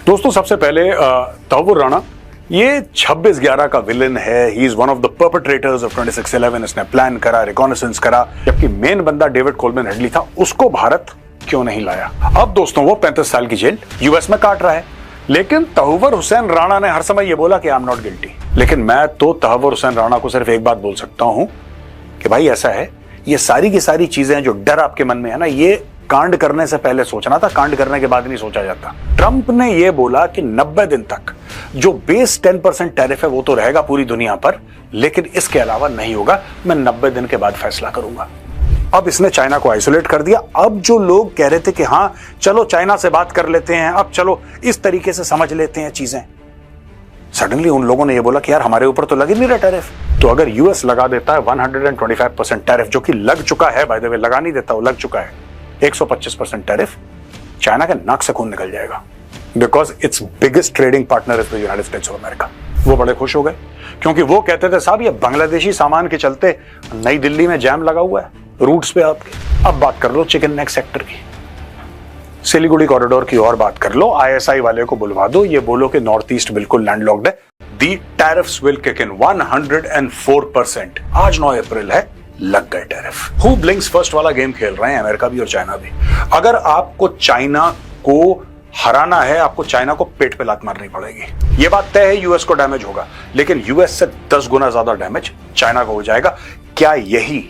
दोस्तों सबसे पहले तहव्वुर राणा ये 26/11 का विलन है। He is one of the perpetrators of 26/11। इसने प्लान करा, रिकॉनेसेंस करा, जबकि मेन बंदा डेविड कोलमैन हेडली था। उसको भारत क्यों नहीं लाया? अब दोस्तों वो 35 साल की जेल यूएस में काट रहा है, लेकिन तहव्वुर हुसैन राणा ने हर समय ये बोला कि आई एम नॉट गिल्टी। लेकिन मैं तो तहव्वुर हुसैन राणा को सिर्फ एक बात बोल सकता हूं कि भाई ऐसा है, ये सारी की सारी चीजें जो डर आपके मन में है ना, ये कांड करने से पहले सोचना था, कांड करने के बाद नहीं सोचा जाता। ट्रंप ने यह बोला कि 90 दिन तक जो बेस 10% टैरिफ है वो तो रहेगा पूरी दुनिया पर, लेकिन इसके अलावा नहीं होगा। मैं 90 दिन के बाद फैसला करूंगा। अब इसने चाइना को आइसोलेट कर दिया। अब जो लोग कह रहे थे कि हां चलो चाइना से बात कर लेते हैं, अब चलो इस तरीके से समझ लेते हैं चीजें, सडनली उन लोगों ने ये बोला कि यार हमारे ऊपर तो लग ही नहीं रहा टैरिफ। तो अगर यूएस लगा देता है 125% टैरिफ, जो कि लग चुका है, बाय द वे लगा नहीं देता, वो लग चुका है 125% टैरिफ, चाइना के नाक से खून निकल जाएगा। Because it's biggest trading partner is the United states of America. वो बड़े खुश हो गए, क्योंकि वो कहते थे साहब ये बांग्लादेशी सामान के चलते नई दिल्ली में जैम लगा हुआ है रूट्स पे आपके। अब बात कर लो चिकन नेक सेक्टर की, सिलीगुड़ी कॉरिडोर की और बात कर लो, आईएसआई वाले को बुलवा दो, ये बोलो कि नॉर्थ ईस्ट बिल्कुल लैंडलॉक्ड है। दी टैरिफ्स विल किक इन 104%। आज 9 अप्रैल है, लग गए टैरिफ। हु ब्लिंक्स फर्स्ट वाला गेम खेल रहे हैं अमेरिका भी और चाइना भी। अगर आपको चाइना को हराना है, आपको चाइना को पेट पे लात मारनी पड़ेगी। यह बात तय है, यूएस को डैमेज होगा, लेकिन यूएस से 10 गुना ज्यादा डैमेज चाइना को हो जाएगा। क्या यही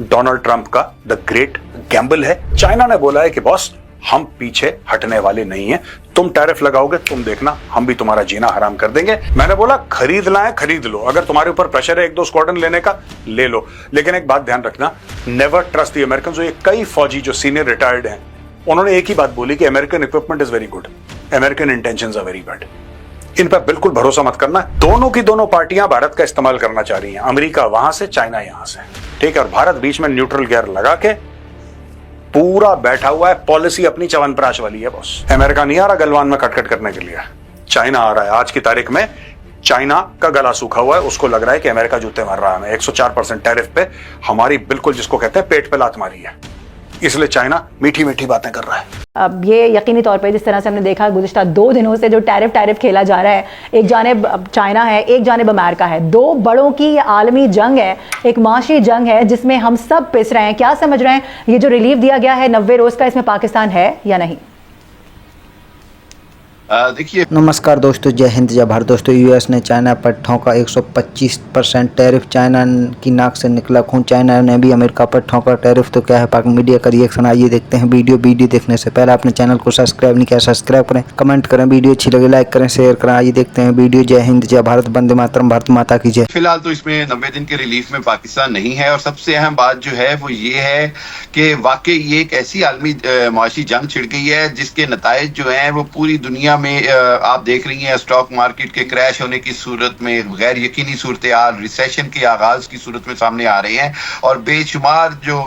डोनाल्ड ट्रंप का द ग्रेट गैम्बल है? चाइना ने बोला है कि बॉस हम पीछे हटने वाले नहीं हैं, तुम टैरिफ लगाओगे, तुम देखना हम भी तुम्हारा जीना हराम कर देंगे। मैंने बोला खरीदना है खरीद लो, अगर तुम्हारे ऊपर प्रेशर है 1-2 स्क्वाड्रन लेने का ले लो, लेकिन एक बात ध्यान रखना, नेवर ट्रस्ट द अमेरिकन। ये कई फौजी जो सीनियर रिटायर्ड हैं, उन्होंने एक ही बात बोली कि American equipment is very good, American intentions are very bad. इन पर बिल्कुल भरोसा मत करना। दोनों की दोनों पार्टियां भारत का इस्तेमाल करना चाह रही हैं, अमेरिका वहां से, चाइना यहां से, ठीक है। और भारत बीच में न्यूट्रल गियर लगा के पूरा बैठा हुआ है, पॉलिसी अपनी च्यवनप्राश वाली है बॉस। अमेरिका नहीं आ रहा गलवान में कटकट करने के लिए, चाइना आ रहा है। आज की तारीख में चाइना का गला सूखा हुआ है, उसको लग रहा है कि अमेरिका जूते मार रहा है। 104% टैरिफ पे हमारी बिल्कुल जिसको कहते हैं पेट पे लात मारी है, इसलिए चाइना मीठी मीठी बातें कर रहा है। अब ये यकीनी तौर पे जिस तरह से हमने देखा गुज़िश्ता 2 दिनों से जो टैरिफ खेला जा रहा है, एक जानिब चाइना है, एक जानिब अमेरिका है, 2 बड़ों की ये आलमी जंग है, एक माशी जंग है जिसमें हम सब पिस रहे हैं। क्या समझ रहे हैं ये जो रिलीफ दिया गया है 90 रोज का, इसमें पाकिस्तान है या नहीं? देखिए, नमस्कार दोस्तों, जय हिंद जय भारत। दोस्तों यूएस ने चाइना पर ठोंका 125% टैरिफ, चाइना की नाक से निकला खून, चाइना ने भी अमेरिका पर ठोंका टैरिफ। तो क्या है पाक मीडिया का रिएक्शन, आइए देखते हैं वीडियो देखने से पहले आपने चैनल को सब्सक्राइब नहीं किया, सब्सक्राइब करें, कमेंट करें, वीडियो अच्छी लगे लाइक करें, शेयर करें। आइए देखते हैं वीडियो। जय हिंद जय भारत, वंदे मातरम, भारत माता की जय। फिलहाल तो इसमें 90 दिन के रिलीफ में पाकिस्तान नहीं है, और सबसे अहम बात जो है वो ये है कि वाकई ये एक ऐसी आलमी मुआशी जंग छिड़ गई है जिसके नताइज जो है वो पूरी दुनिया में आप देख रही हैं। स्टॉक मार्केट के क्रैश होने की सूरत में, गैर यकीनी सूरत हाल, रिसेशन के आगाज की सूरत में सामने आ रहे हैं, और बेशुमार जो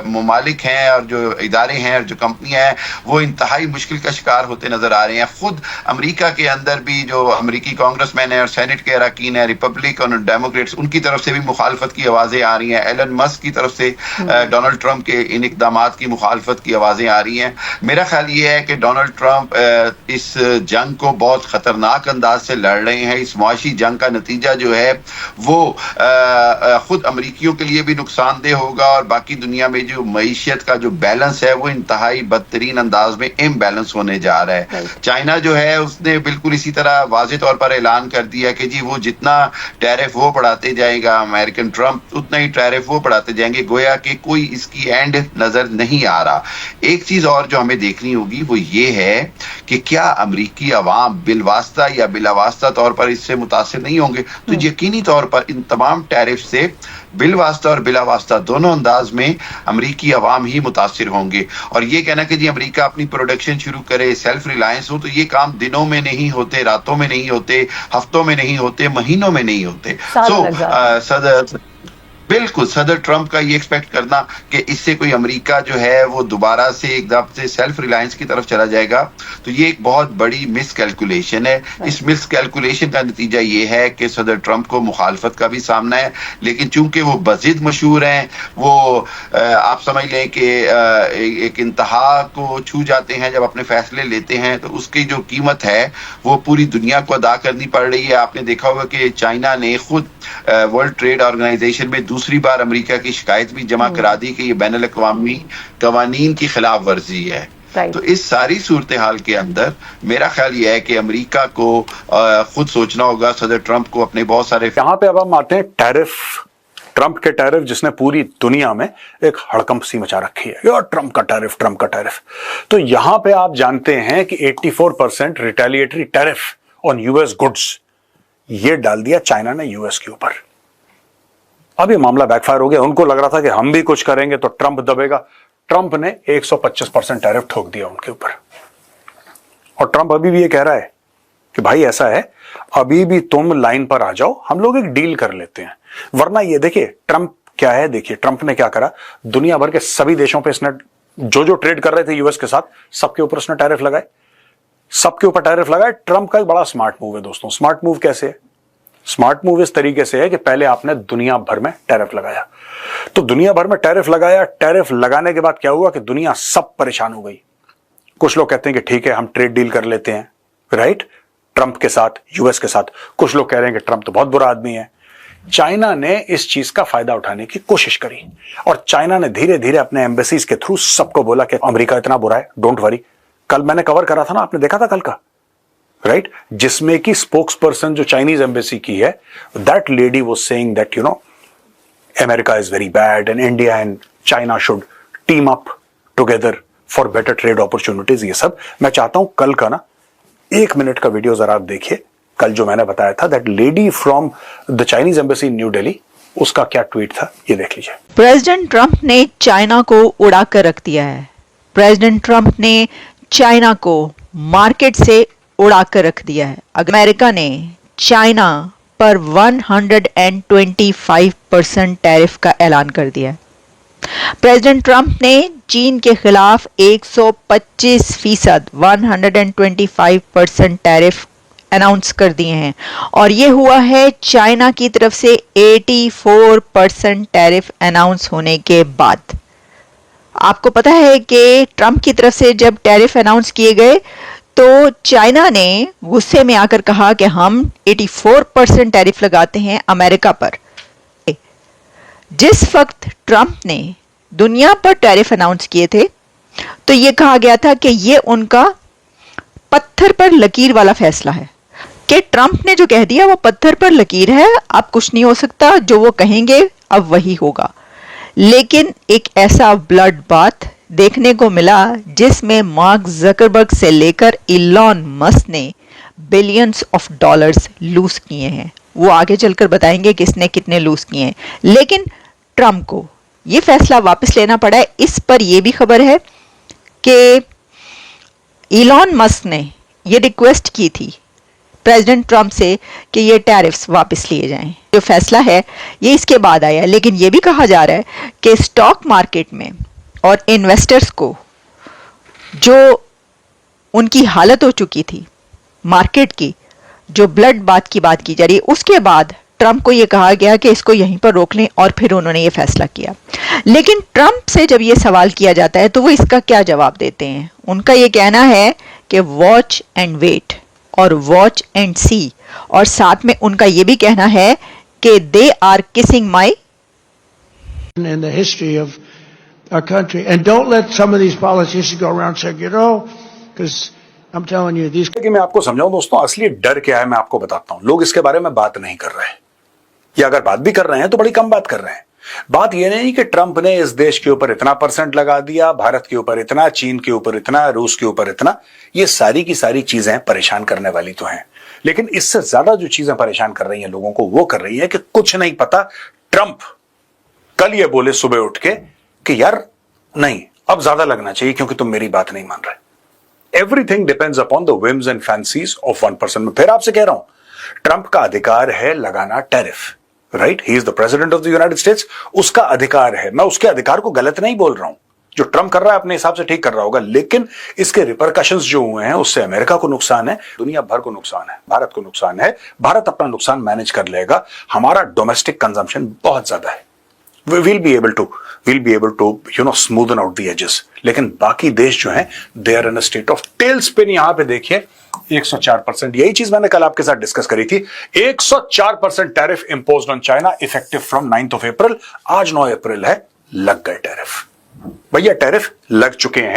ममालिक हैं और जो इदारे हैं और जो कंपनियां हैं वो इंतहाई मुश्किल का शिकार होते नजर आ रहे हैं। खुद अमेरिका के अंदर भी जो अमेरिकी कांग्रेसमैन है और सेनेट के अरकान है, रिपब्लिक और डेमोक्रेट्स, उनकी तरफ से भी मुखालफत की आवाजें आ रही हैं। एलन मस्क की तरफ से डोनाल्ड ट्रंप के इन इकदामात की मुखालफत की आवाजें आ रही हैं। मेरा ख्याल ये है कि डोनाल्ड ट्रंप इस जंग को बहुत खतरनाक अंदाज से लड़ रहे हैं। इस मुआशी जंग का नतीजा जो है वो खुद अमरीकियों के लिए भी नुकसानदेह होगा, और बाकी दुनिया में जो मईशत का जो बैलेंस है वो इंतहाई बदतरीन अंदाज में इम्बैलेंस होने जा रहा है। चाइना जो है उसने बिल्कुल इसी तरह वाज़ेह तौर पर ऐलान कर दिया कि जी वो जितना टैरिफ वो बढ़ाते जाएगा अमेरिकन ट्रंप, उतना ही टैरिफ वो बढ़ाते जाएंगे, गोया कि कोई इसकी एंड नजर नहीं आ रहा। एक चीज और जो हमें देखनी होगी वो ये है कि क्या अमरीकी अवाम बिलवास्ता या बिलावास्ता तौर पर इससे मुतासिर नहीं होंगे। तो यकीनी तौर पर इन तमाम टैरिफ से बिलवास्ता और बिलावास्ता दोनों अंदाज में अमरीकी अवाम ही मुतासिर होंगे। और ये कहना कि जी अमरीका अपनी प्रोडक्शन शुरू करे, सेल्फ रिलायंस हो, तो ये काम दिनों में नहीं होते, रातों में नहीं होते, हफ्तों में नहीं होते, महीनों में नहीं होते। बिल्कुल सदर ट्रंप का ये एक्सपेक्ट करना कि इससे कोई अमेरिका जो है वो दोबारा से एकदम से सेल्फ रिलायंस की तरफ चला जाएगा, तो ये एक बहुत बड़ी मिस कैलकुलेशन है। इस मिस कैलकुलेशन का नतीजा ये है कि सदर ट्रंप को मुखालफत का भी सामना है, लेकिन चूंकि वो बजिद मशहूर हैं, वो आप समझ लें कि एक इंतहा को छू जाते हैं जब अपने फैसले लेते हैं, तो उसकी जो कीमत है वो पूरी दुनिया को अदा करनी पड़ रही है। आपने देखा होगा कि चाइना ने खुद वर्ल्ड ट्रेड ऑर्गेनाइजेशन में दूसरी बार अमेरिका की शिकायत भी जमा करा दी कि ये बैनुल अक़वामी कवानीन की खिलाफ वर्जी है। तो इस सारी सूरत हाल के अंदर मेरा ख्याल यह है कि अमेरिका को खुद सोचना होगा, सदर ट्रंप को अपने बहुत सारे। यहां पे अब हम आते हैं टैरिफ, ट्रंप के टैरिफ जिसने पूरी दुनिया में एक हड़कंप सी मचा रखी है। यार ट्रंप का टैरिफ, ट्रंप का टैरिफ। तो यहां पे आप जानते हैं कि 84% retaliatory tariff on US goods ये डाल दिया चाइना ने यूएस के ऊपर। अब ये मामला बैकफायर हो गया। उनको लग रहा था कि हम भी कुछ करेंगे तो ट्रंप दबेगा। ट्रंप ने 125% टैरिफ ठोक दिया उनके ऊपर। और ट्रंप अभी भी ये कह रहा है कि भाई ऐसा है, अभी भी तुम लाइन पर आ जाओ, हम लोग एक डील कर लेते हैं। वरना ये देखिए ट्रंप क्या है, देखिए ट्रंप ने क्या करा, दुनिया भर के सभी देशों पे इसने जो ट्रेड कर रहे थे यूएस के साथ, सबके ऊपर उसने टैरिफ लगाए, सबके ऊपर टैरिफ लगाए। ट्रंप का एक बड़ा स्मार्ट मूव है दोस्तों। स्मार्ट मूव कैसे है? स्मार्ट मूव इस तरीके से है कि पहले आपने दुनिया भर में टैरिफ लगाया, तो दुनिया भर में टैरिफ लगाया। टैरिफ लगाने के बाद क्या हुआ कि दुनिया सब परेशान हो गई। कुछ लोग कहते हैं कि ठीक है हम ट्रेड डील कर लेते हैं, राइट, ट्रंप के साथ, यूएस के साथ। कुछ लोग कह रहे हैं कि ट्रंप तो बहुत बुरा आदमी है। चाइना ने इस चीज का फायदा उठाने की कोशिश करी और चाइना ने धीरे धीरे अपने एम्बेसीज के थ्रू सबको बोला कि अमेरिका इतना बुरा है, डोंट वरी। कल मैंने कवर करा था ना, आपने देखा था कल का, राइट, जिसमें की स्पोक्स पर्सन जो चाइनीज एम्बेसी की है, that lady was saying that you know America is very bad and India and China should team up together for better trade opportunities. ये सब मैं चाहता हूं कल का ना 1 मिनट का वीडियो जरा आप देखिए। कल जो मैंने बताया था that lady from the Chinese embassy in new Delhi, उसका क्या ट्वीट था ये देख लीजिए। प्रेसिडेंट ट्रंप ने चाइना को उड़ा कर रख दिया है। प्रेसिडेंट ट्रंप ने चाइना को मार्केट से उड़ा कर रख दिया है। अमेरिका ने चाइना पर 125% टैरिफ का ऐलान कर दिया है। प्रेसिडेंट ट्रंप ने चीन के खिलाफ 125% 125% टैरिफ अनाउंस कर दिए हैं और ये हुआ है चाइना की तरफ से 84% टैरिफ अनाउंस होने के बाद। आपको पता है कि ट्रंप की तरफ से जब टैरिफ अनाउंस किए गए तो चाइना ने गुस्से में आकर कहा कि हम 84% टैरिफ लगाते हैं अमेरिका पर। जिस वक्त ट्रंप ने दुनिया पर टैरिफ अनाउंस किए थे तो यह कहा गया था कि यह उनका पत्थर पर लकीर वाला फैसला है, कि ट्रंप ने जो कह दिया वो पत्थर पर लकीर है, अब कुछ नहीं हो सकता, जो वो कहेंगे अब वही होगा। लेकिन एक ऐसा ब्लड बाथ देखने को मिला जिसमें मार्क जकरबर्ग से लेकर इलॉन मस्क ने बिलियंस ऑफ डॉलर्स लूज किए हैं। वो आगे चलकर बताएंगे किसने कितने लूज किए हैं। लेकिन ट्रंप को ये फैसला वापस लेना पड़ा है। इस पर यह भी खबर है कि इलॉन मस्क ने ये रिक्वेस्ट की थी प्रेसिडेंट ट्रंप से कि ये टैरिफ्स वापस लिए जाएं। जो फैसला है ये इसके बाद आया, लेकिन ये भी कहा जा रहा है कि स्टॉक मार्केट में और इन्वेस्टर्स को जो उनकी हालत हो चुकी थी मार्केट की, जो ब्लड बाथ की बात की जा रही है, उसके बाद ट्रंप को यह कहा गया कि इसको यहीं पर रोक लें और फिर उन्होंने ये फैसला किया। लेकिन ट्रंप से जब ये सवाल किया जाता है तो वो इसका क्या जवाब देते हैं? उनका ये कहना है कि वॉच एंड वेट और वॉच एंड सी, और साथ में उनका ये भी कहना है कि they are kissing my in the history of our country. And don't let some of these politicians go around saying, you know, because I'm telling you, these. कि मैं आपको समझाऊं दोस्तों, असली डर क्या है मैं आपको बताता हूं। लोग इसके बारे में बात नहीं कर रहे हैं, या अगर बात भी कर रहे हैं तो बड़ी कम बात कर रहे हैं। बात यह नहीं कि ट्रंप ने इस देश के ऊपर इतना % लगा दिया, भारत के ऊपर इतना, चीन के ऊपर इतना, रूस के ऊपर इतना। ये सारी की सारी चीजें परेशान करने वाली तो हैं, लेकिन इससे ज्यादा जो चीजें परेशान कर रही हैं लोगों को, वो कर रही है कि कुछ नहीं पता। ट्रंप कल ये बोले सुबह उठ के कि यार नहीं, अब ज्यादा लगना चाहिए क्योंकि तुम मेरी बात नहीं मान रहे। Everything depends upon the whims and fancies of one person. मैं फिर आपसे कह रहा हूं, ट्रंप का अधिकार है लगाना tariff, right, he is the president of the United states, उसका अधिकार है। मैं उसके अधिकार को गलत नहीं बोल रहा हूं, जो ट्रम्प कर रहा है अपने हिसाब से ठीक कर रहा होगा, लेकिन इसके रिपरकशंस जो हुए हैं उससे अमेरिका को नुकसान है, दुनिया भर को नुकसान है, भारत को नुकसान है। भारत अपना नुकसान मैनेज कर लेगा, हमारा डोमेस्टिक कंजम्पशन बहुत ज्यादा है, we'll be able to smoothen out the edges। लेकिन बाकी देश जो हैं they are in a state of tailspin। यहां पे देखिए 104%, यही चीज मैंने कल आपके साथ डिस्कस करी थी। 104% tariff imposed on China effective from 9th of April। आज 9 अप्रैल है, लग गए टैरिफ, भैया टैरिफ लग चुके हैं।